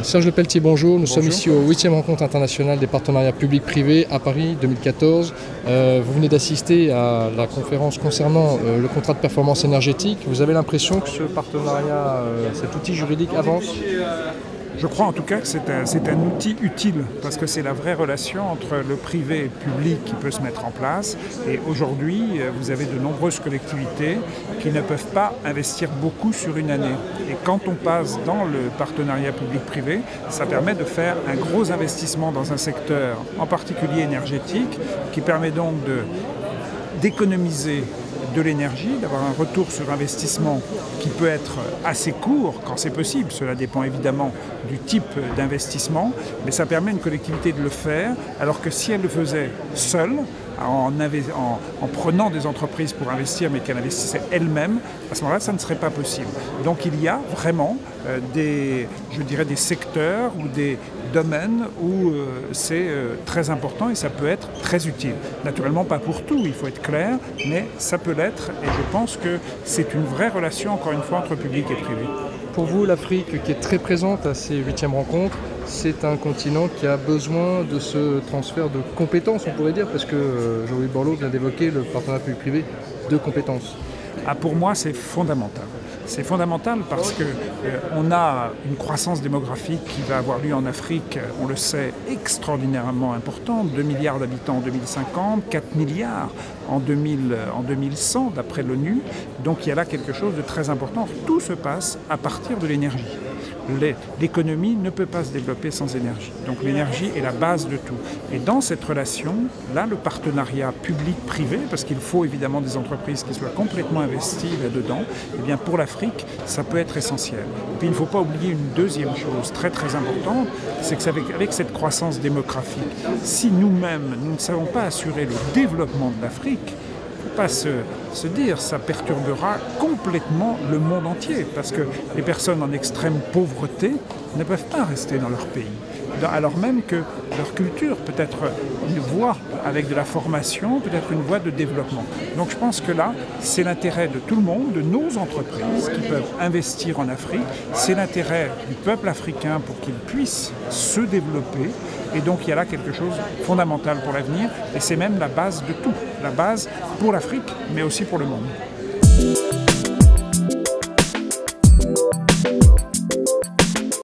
Serge Lepelletier, bonjour. Nous sommes Bonjour. ici au 8e rencontre internationale des partenariats publics-privés à Paris 2014. Vous venez d'assister à la conférence concernant le contrat de performance énergétique. Vous avez l'impression que ce partenariat, cet outil juridique avance ? Je crois en tout cas que c'est un outil utile parce que c'est la vraie relation entre le privé et le public qui peut se mettre en place. Et aujourd'hui, vous avez de nombreuses collectivités qui ne peuvent pas investir beaucoup sur une année. Et quand on passe dans le partenariat public-privé, ça permet de faire un gros investissement dans un secteur, en particulier énergétique, qui permet donc d'économiser de l'énergie, d'avoir un retour sur investissement qui peut être assez court quand c'est possible. Cela dépend évidemment du type d'investissement, mais ça permet à une collectivité de le faire, alors que si elle le faisait seule, en prenant des entreprises pour investir, mais qu'elle investissait elle-même, à ce moment-là, ça ne serait pas possible. Donc il y a vraiment des secteurs ou des domaines où c'est très important et ça peut être très utile. Naturellement, pas pour tout, il faut être clair, mais ça peut l'être et je pense que c'est une vraie relation, encore une fois, entre public et privé. Pour vous, l'Afrique, qui est très présente à ces 8e rencontres, c'est un continent qui a besoin de ce transfert de compétences, on pourrait dire, parce que Jean-Louis Borloo vient d'évoquer le partenariat public-privé de compétences. Pour moi, c'est fondamental. C'est fondamental parce qu'on a une croissance démographique qui va avoir lieu en Afrique, on le sait, extraordinairement importante. 2 milliards d'habitants en 2050, 4 milliards en 2100 d'après l'ONU. Donc il y a là quelque chose de très important. Tout se passe à partir de l'énergie. L'économie ne peut pas se développer sans énergie. Donc l'énergie est la base de tout. Et dans cette relation, là, le partenariat public-privé, parce qu'il faut évidemment des entreprises qui soient complètement investies là-dedans, eh bien pour l'Afrique, ça peut être essentiel. Et puis il ne faut pas oublier une deuxième chose très très importante, c'est qu'avec cette croissance démographique, si nous-mêmes, nous ne savons pas assurer le développement de l'Afrique, pas se dire, ça perturbera complètement le monde entier parce que les personnes en extrême pauvreté ne peuvent pas rester dans leur pays. Alors même que leur culture peut être une voie avec de la formation, peut être une voie de développement. Donc je pense que là, c'est l'intérêt de tout le monde, de nos entreprises qui peuvent investir en Afrique, c'est l'intérêt du peuple africain pour qu'il puisse se développer. Et donc il y a là quelque chose de fondamental pour l'avenir et c'est même la base de tout, la base pour l'Afrique mais aussi pour le monde.